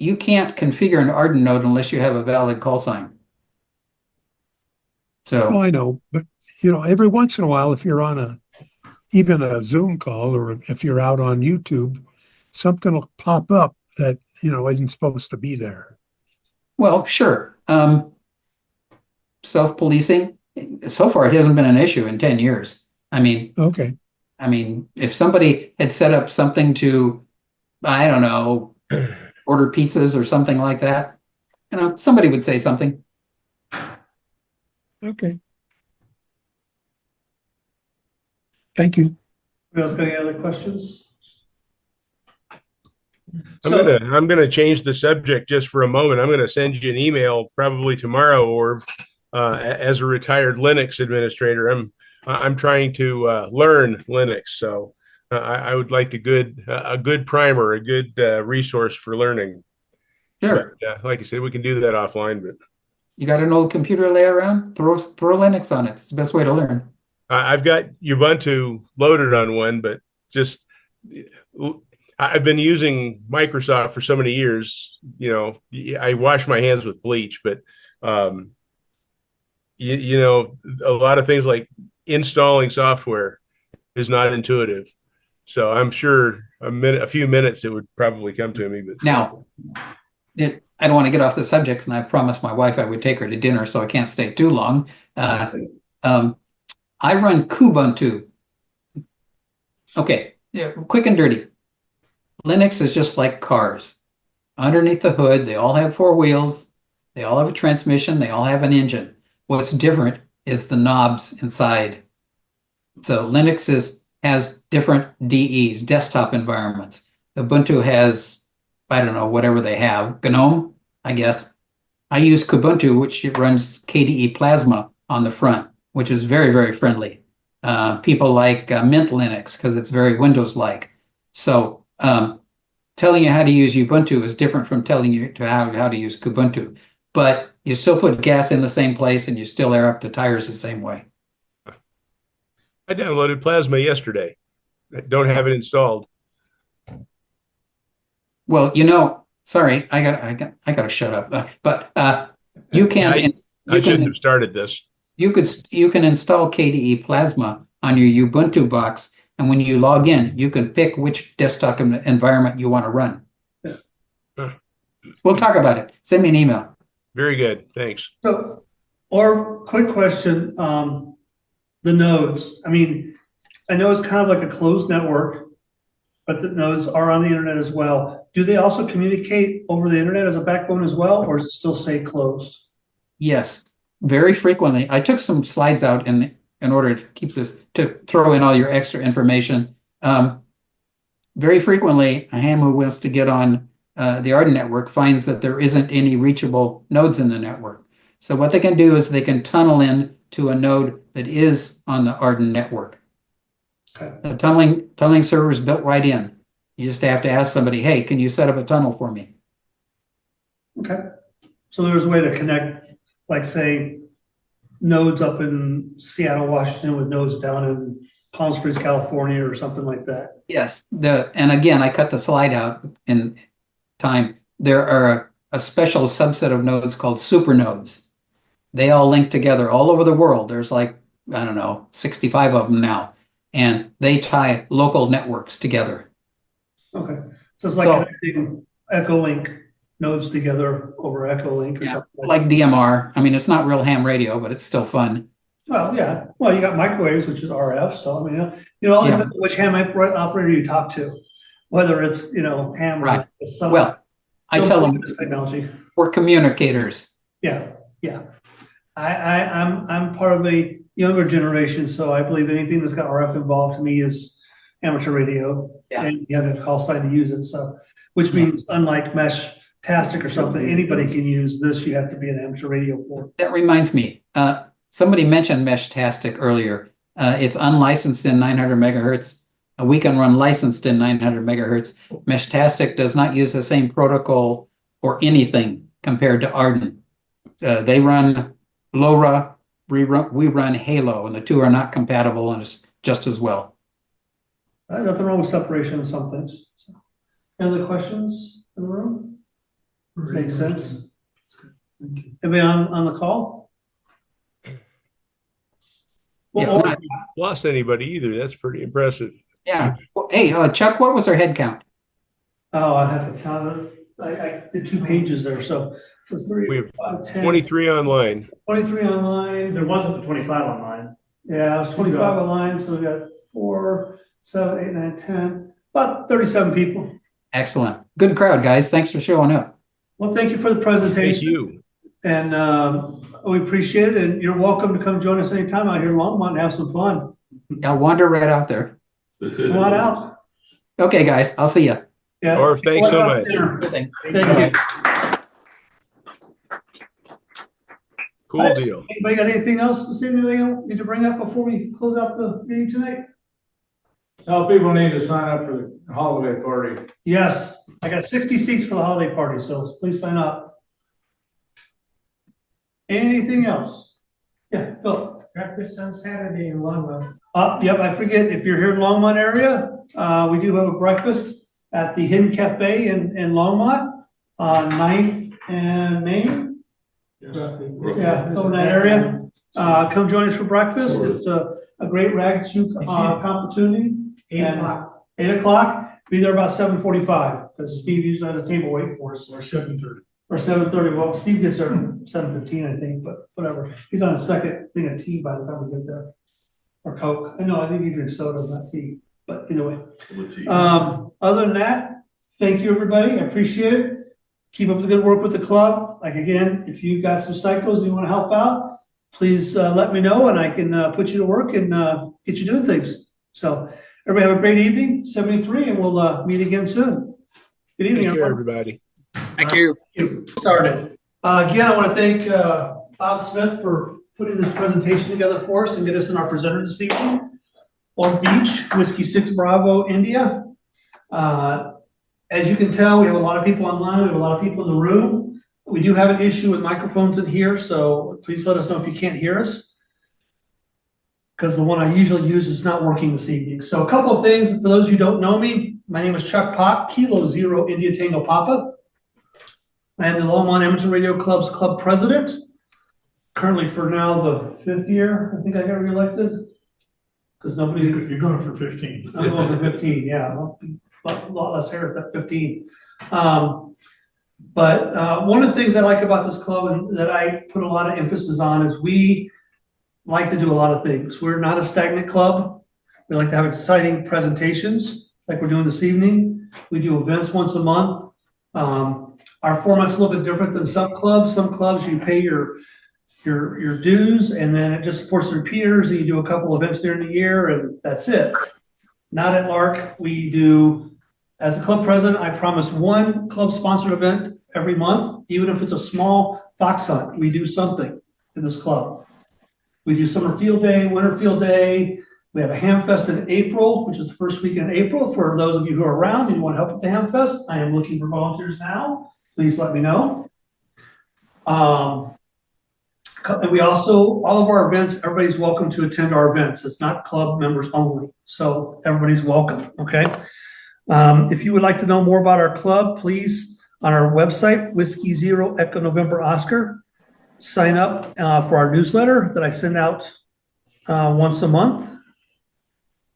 Speaker 3: You can't configure an AREDN node unless you have a valid call sign.
Speaker 4: Oh,
Speaker 3: So,
Speaker 4: I know, but every once in a while, if you're on even a Zoom call, or if you're out on YouTube, something will pop up that, isn't supposed to be there.
Speaker 3: well, sure. Self-policing, so far it hasn't been an issue in 10 years.
Speaker 4: Okay.
Speaker 3: If somebody had set up something to, I don't know, order pizzas or something like that, somebody would say something.
Speaker 4: Okay. Thank you.
Speaker 1: Anybody else got any other questions?
Speaker 2: I'm gonna change the subject just for a moment. I'm gonna send you an email probably tomorrow, or as a retired Linux administrator, I'm trying to learn Linux, so I would like a good primer, a good resource for learning.
Speaker 3: Sure.
Speaker 2: But, like I said, we can do that offline. But
Speaker 3: You got an old computer lay around? Throw Linux on it. It's the best way to learn.
Speaker 2: I've got Ubuntu loaded on one, but just I've been using Microsoft for so many years. I wash my hands with bleach, but a lot of things like installing software is not intuitive. So I'm sure a few minutes it would probably come to me. But
Speaker 3: Now, I don't want to get off the subject, and I promised my wife I would take her to dinner, so I can't stay too long. I run Kubuntu. Okay, quick and dirty. Linux is just like cars. Underneath the hood, they all have four wheels, they all have a transmission, they all have an engine. What's different is the knobs inside. So Linux has different DEs, desktop environments. Ubuntu has, I don't know, whatever they have, GNOME, I guess. I use Kubuntu, which runs KDE Plasma on the front, which is very, very friendly. People like Mint Linux because it's very Windows-like. So telling you how to use Ubuntu is different from telling you how to use Kubuntu. But you still put gas in the same place and you still air up the tires the same way.
Speaker 2: I downloaded Plasma yesterday. I don't have it installed.
Speaker 3: Well, sorry, I got to shut up. But you can.
Speaker 2: I shouldn't have started this.
Speaker 3: You can install KDE Plasma on your Ubuntu box, and when you log in, you can pick which desktop environment you want to run.
Speaker 2: Huh.
Speaker 1: We'll talk about it. Send me an email.
Speaker 2: Very good. Thanks.
Speaker 1: So, or quick question, the nodes. I mean, I know it's kind of like a closed network, but the nodes are on the internet as well. Do they also communicate over the internet as a backbone as well, or does it still say closed?
Speaker 3: Yes, very frequently. I took some slides out in order to keep this, to throw in all your extra information. Very frequently, a ham who wants to get on the AREDN network finds that there isn't any reachable nodes in the network. So what they can do is they can tunnel in to a node that is on the AREDN network.
Speaker 1: Okay.
Speaker 3: The tunneling server is built right in. You just have to ask somebody, hey, can you set up a tunnel for me?
Speaker 1: Okay. So there's a way to connect, like say, nodes up in Seattle, Washington with nodes down in Palm Springs, California, or something like that.
Speaker 3: Yes. And again, I cut the slide out in time. There are a special subset of nodes called supernodes. They all link together all over the world. There's like, I don't know, 65 of them now. And they tie local networks together.
Speaker 1: Okay. So it's like connecting Echolink nodes together over Echolink or something
Speaker 3: like DMR. I mean, it's not real ham radio, but it's still fun.
Speaker 1: Well, yeah. Well, you got microwaves, which is RF. So, I mean, depends on which ham operator you talk to, whether it's, ham
Speaker 3: right.
Speaker 1: or some.
Speaker 3: Well, I tell them
Speaker 1: this technology.
Speaker 3: We're communicators.
Speaker 1: Yeah. Yeah. I'm part of the younger generation, so I believe anything that's got RF involved to me is amateur radio, and you have to call sign to use it. So, which means unlike Mesh-tastic or something, anybody can use this. You have to be an amateur radio for.
Speaker 3: That reminds me, somebody mentioned Mesh-tastic earlier. It's unlicensed in 900 megahertz. We can run licensed in 900 megahertz. Mesh-tastic does not use the same protocol or anything compared to AREDN. They run LoRa, we run Halo, and the two are not compatible and it's just as well.
Speaker 1: Nothing wrong with separation in some things. So, any other questions in the room? Makes sense. Anybody on the call?
Speaker 3: If
Speaker 1: Well,
Speaker 3: not,
Speaker 2: Lost anybody either. That's pretty impressive.
Speaker 3: yeah. Well, hey, Chuck, what was our head count?
Speaker 1: oh, I'd have to count it. I did 2 pages there, so
Speaker 2: We
Speaker 1: 3,
Speaker 2: have
Speaker 1: 5, 10,
Speaker 2: 23 online.
Speaker 1: 23 online.
Speaker 5: There wasn't the 25 online.
Speaker 1: Yeah, it was 25 online, so we got 4, 7, 8, 9, 10, about 37 people.
Speaker 3: Excellent. Good crowd, guys. Thanks for showing up.
Speaker 1: Well, thank you for the presentation.
Speaker 2: Thank you.
Speaker 1: And we appreciate it. And you're welcome to come join us anytime out here in Longmont and have some fun.
Speaker 3: I'll wander right out there.
Speaker 1: Come on out.
Speaker 3: Okay, guys. I'll see you.
Speaker 1: Yeah.
Speaker 2: Or thanks so much.
Speaker 1: Thank you.
Speaker 2: Cool deal.
Speaker 1: Anybody got anything else this evening they need to bring up before we close out the meeting tonight?
Speaker 5: Now people need to sign up for the holiday party.
Speaker 1: Yes, I got 60 seats for the holiday party, so please sign up. Anything else? Yeah, Phil.
Speaker 5: Breakfast on Saturday in Longmont.
Speaker 1: Yep, I forget, if you're here in Longmont area, we do have a breakfast at the Hidden Cafe in Longmont on 9th and Main. Yeah, so in that area. Come join us for breakfast. It's a great rag shoot opportunity.
Speaker 5: 8 o'clock.
Speaker 1: 8 o'clock, be there about 7:45, because Steve usually has a table waiting for us.
Speaker 5: Or 7:30.
Speaker 1: Or 7:30, well, Steve gets there at 7:15, I think, but whatever. He's on a second thing of tea by the time we get there. Or Coke. I know, I think he drinks soda, not tea, but either way. Other than that, thank you, everybody. I appreciate it. Keep up the good work with the club. Like, again, if you've got some cycles you want to help out, please let me know and I can put you to work and get you doing things. So everybody have a great evening, 73, and we'll meet again soon. Good evening,
Speaker 2: Take care,
Speaker 1: everybody.
Speaker 2: everybody.
Speaker 3: Thank you.
Speaker 1: Started. Again, I want to thank Bob Smith for putting this presentation together for us and get us in our presenter this evening. Long Beach, Whiskey 6 Bravo, India. As you can tell, we have a lot of people online. We have a lot of people in the room. We do have an issue with microphones in here, so please let us know if you can't hear us, because the one I usually use is not working this evening. So a couple of things for those who don't know me. My name is Chuck Pop, Kilo 0 India Tango Papa. I am the Longmont Amateur Radio Club's club president. Currently for now the 5th year, I think I got reelected. Because nobody.
Speaker 5: You're going for 15.
Speaker 1: I'm going for 15, yeah. A lot less hair at that 15. But one of the things I like about this club and that I put a lot of emphasis on is we like to do a lot of things. We're not a stagnant club. We like to have exciting presentations like we're doing this evening. We do events once a month. Our format's a little bit different than some clubs. Some clubs you pay your dues and then it just supports the repeaters and you do a couple events during the year and that's it. Not at LARC. We do, as a club president, I promise one club sponsored event every month, even if it's a small fox hunt. We do something in this club. We do summer field day, winter field day. We have a ham fest in April, which is the first weekend in April. For those of you who are around and you want to help with the ham fest, I am looking for volunteers now. Please let me know. And we also, all of our events, everybody's welcome to attend our events. It's not club members only. So everybody's welcome, okay? If you would like to know more about our club, please, on our website, Whiskey 0 Echo November Oscar, sign up for our newsletter that I send out once a month.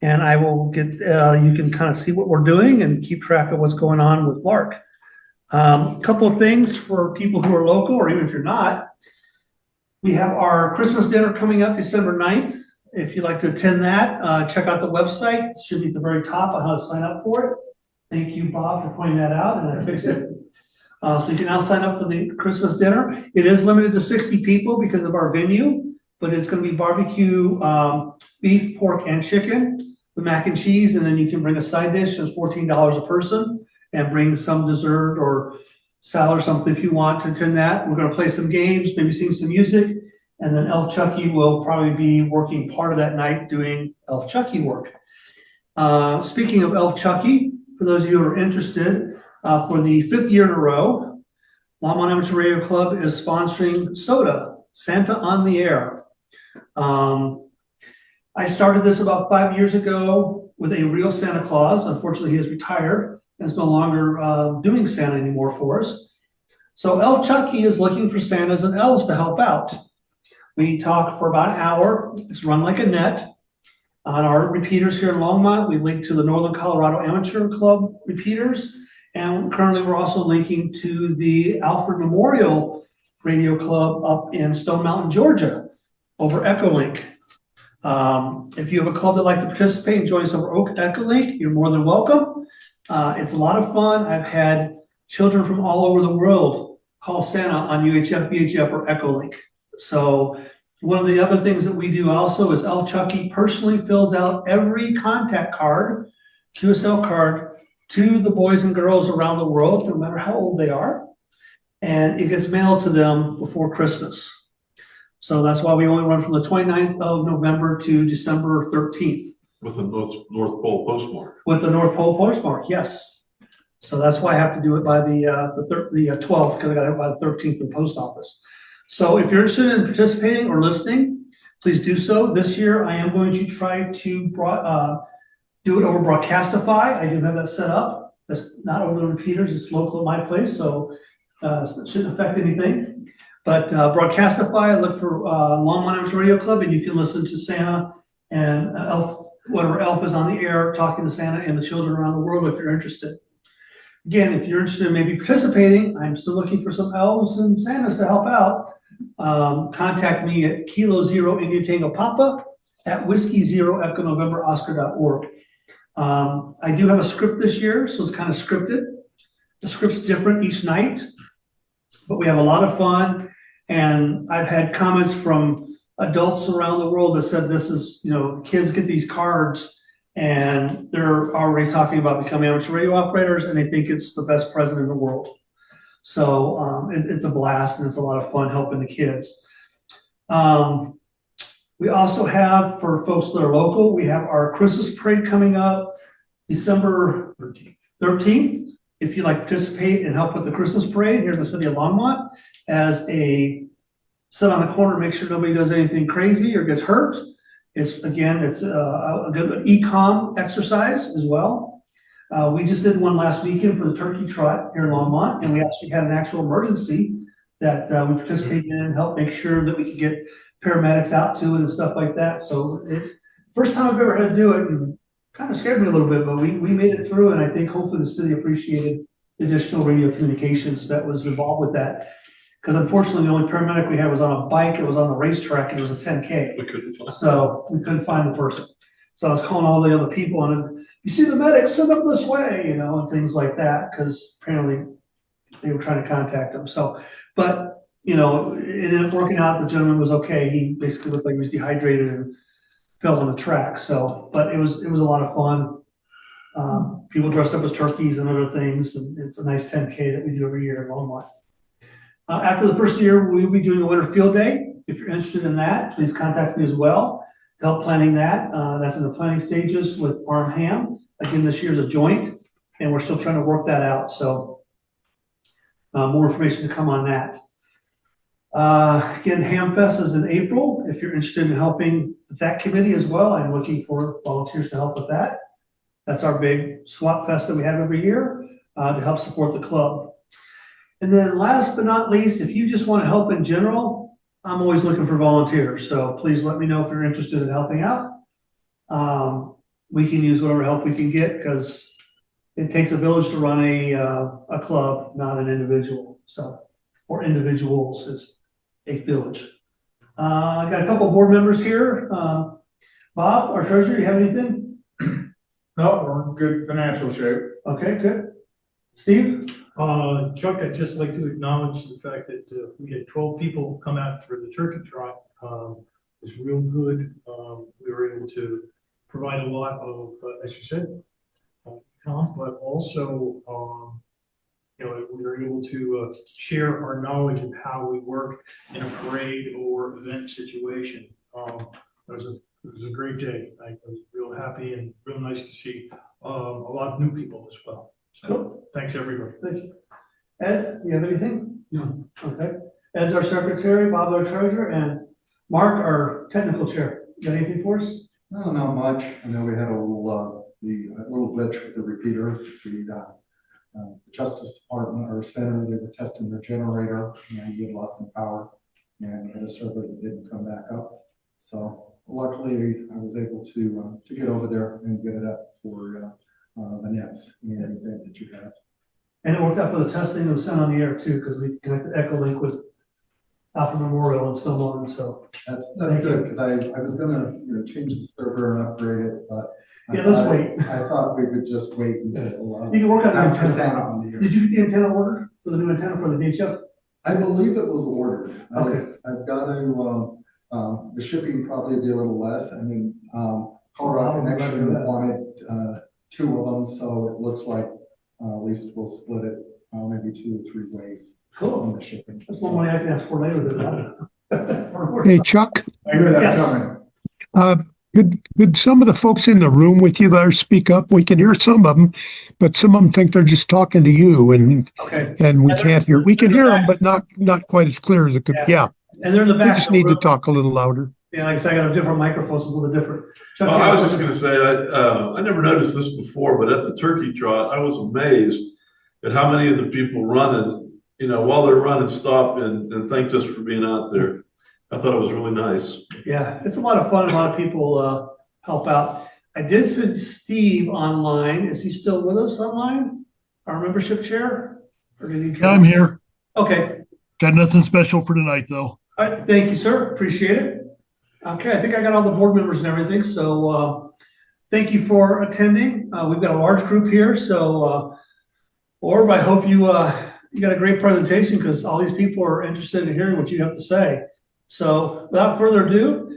Speaker 1: And I will get, you can kind of see what we're doing and keep track of what's going on with LARC. A couple of things for people who are local, or even if you're not. We have our Christmas dinner coming up December 9th. If you'd like to attend that, check out the website. It should be at the very top on how to sign up for it. Thank you, Bob, for pointing that out, and I fixed it. So you can now sign up for the Christmas dinner. It is limited to 60 people because of our venue, but it's going to be barbecue, beef, pork, and chicken with mac and cheese, and then you can bring a side dish. It's $14 a person, and bring some dessert or salad or something if you want to attend that. We're going to play some games, maybe sing some music, and then Elf Chucky will probably be working part of that night doing Elf Chucky work. Speaking of Elf Chucky, for those of you who are interested, for the 5th year in a row, Longmont Amateur Radio Club is sponsoring SOTA, Santa on the Air. I started this about 5 years ago with a real Santa Claus. Unfortunately, he has retired and is no longer doing Santa anymore for us. So Elf Chucky is looking for Santas and elves to help out. We talk for about an hour. It's run like a net. On our repeaters here in Longmont, we link to the Northern Colorado Amateur Club repeaters. And currently we're also linking to the Alfred Memorial Radio Club up in Stone Mountain, Georgia, over Echolink. If you have a club that'd like to participate and join us over Echolink, you're more than welcome. It's a lot of fun. I've had children from all over the world call Santa on UHF, VHF, or Echolink. So one of the other things that we do also is Elf Chucky personally fills out every contact card, QSL card, to the boys and girls around the world, no matter how old they are. And it gets mailed to them before Christmas. So that's why we only run from the 29th of November to December 13th.
Speaker 6: With the North Pole postmark.
Speaker 1: With the North Pole postmark, yes. So that's why I have to do it by the 12th, because I got it by the 13th of the post office. So if you're interested in participating or listening, please do so. This year, I am going to try to do it over Broadcastify. I do have that set up. That's not over the repeaters. It's local at my place, so it shouldn't affect anything. But Broadcastify, look for Longmont Amateur Radio Club, and you can listen to Santa and Elf, whatever elf is on the air, talking to Santa and the children around the world if you're interested. Again, if you're interested in maybe participating, I'm still looking for some elves and Santas to help out. Contact me at Kilo Zero India Tango Papa at Whiskey Zero Echo November Oscar.org. I do have a script this year, so it's kind of scripted. The script's different each night, but we have a lot of fun. And I've had comments from adults around the world that said this is, kids get these cards and they're already talking about becoming amateur radio operators and they think it's the best present in the world. So it's a blast and it's a lot of fun helping the kids. We also have, for folks that are local, we have our Christmas parade coming up December 13th. If you'd like to participate and help with the Christmas parade here in the city of Longmont, as a sit on the corner, make sure nobody does anything crazy or gets hurt. It's a good e-com exercise as well. We just did one last weekend for the turkey trot here in Longmont, and we actually had an actual emergency that we participated in and helped make sure that we could get paramedics out to it and stuff like that. So first time I've ever had to do it, and kind of scared me a little bit, but we made it through, and I think hopefully the city appreciated the additional radio communications that was involved with that. Because unfortunately, the only paramedic we had was on a bike. It was on the racetrack, and it was a 10K.
Speaker 6: We couldn't find.
Speaker 1: So we couldn't find the person. So I was calling all the other people, and you see the medic, send them this way, and things like that, because apparently they were trying to contact them. So, but it ended up working out. The gentleman was okay. He basically looked like he was dehydrated and fell on the track. So, but it was a lot of fun. People dressed up as turkeys and other things, and it's a nice 10K that we do every year in Longmont. After the first year, we'll be doing a winter field day. If you're interested in that, please contact me as well to help planning that. That's in the planning stages with Farm Ham. Again, this year's a joint, and we're still trying to work that out. So more information to come on that. Again, Ham Fest is in April. If you're interested in helping with that committee as well, I'm looking for volunteers to help with that. That's our big SWAT fest that we have every year to help support the club. And then last but not least, if you just want to help in general, I'm always looking for volunteers. So please let me know if you're interested in helping out. We can use whatever help we can get, because it takes a village to run a club, not an individual. So, or individuals, it's a village. I got a couple of board members here. Bob, our treasurer, you have anything?
Speaker 5: No, we're in good financial shape.
Speaker 1: Okay, good. Steve?
Speaker 7: Chuck, I'd just like to acknowledge the fact that we had 12 people come out for the turkey trot. It was real good. We were able to provide a lot of, as you said, comp, but also, we were able to share our knowledge of how we work in a parade or event situation. It was a great day. I was real happy and real nice to see a lot of new people as well. So thanks everybody.
Speaker 1: Thank you. Ed, you have anything?
Speaker 5: No.
Speaker 1: Okay. Ed's our secretary, Bob our treasurer, and Mark our technical chair. You got anything for us?
Speaker 8: No, not much. I know we had a little, little glitch with the repeater. The Justice Department or Center, they were testing their generator and we had lost some power and we had a server that didn't come back up. So luckily I was able to get over there and get it up for the nets and everything that you have.
Speaker 1: And it worked out for the testing. It was sent on the air too, because we connected Echolink with Alpha Memorial and so on. So
Speaker 8: That's good because I was gonna change the server and upgrade it, but
Speaker 1: yeah, let's wait.
Speaker 8: I thought we could just wait until
Speaker 1: You can work on the
Speaker 8: after
Speaker 1: antenna.
Speaker 8: Santa on the air.
Speaker 1: Did you get the antenna ordered for the new antenna for the VHF?
Speaker 8: I believe it was ordered.
Speaker 1: Okay.
Speaker 8: I've got to, the shipping probably be a little less. I mean, Colorado Connection wanted 2 of them, so it looks like at least we'll split it maybe 2 or 3 ways
Speaker 1: Cool.
Speaker 8: on the shipping.
Speaker 1: That's one money I can ask for later than that.
Speaker 4: Hey, Chuck,
Speaker 5: I hear that
Speaker 1: Yes.
Speaker 5: coming.
Speaker 4: could some of the folks in the room with you there speak up? We can hear some of them, but some of them think they're just talking to you
Speaker 1: Okay.
Speaker 4: and we can't hear. We can hear them, but not quite as clear as it could. Yeah,
Speaker 1: And they're in the
Speaker 4: we
Speaker 1: back.
Speaker 4: just need to talk a little louder.
Speaker 1: Yeah, like I said, I got a different microphone, so it's a little bit different. Chuck,
Speaker 6: Well,
Speaker 1: you
Speaker 6: I
Speaker 1: have
Speaker 6: was just
Speaker 1: something?
Speaker 6: gonna say, I never noticed this before, but at the turkey trot, I was amazed at how many of the people running, while they're running, stop and thanked us for being out there. I thought it was really nice.
Speaker 1: Yeah, it's a lot of fun. A lot of people help out. I did send Steve online. Is he still with us online? Our membership chair? Or did he
Speaker 9: Yeah,
Speaker 1: drop?
Speaker 9: I'm here.
Speaker 1: Okay.
Speaker 9: Got nothing special for tonight, though.
Speaker 1: All right, thank you, sir. Appreciate it. Okay, I think I got all the board members and everything, so thank you for attending. We've got a large group here, so Orb, I hope you got a great presentation because all these people are interested in hearing what you have to say. So without further ado,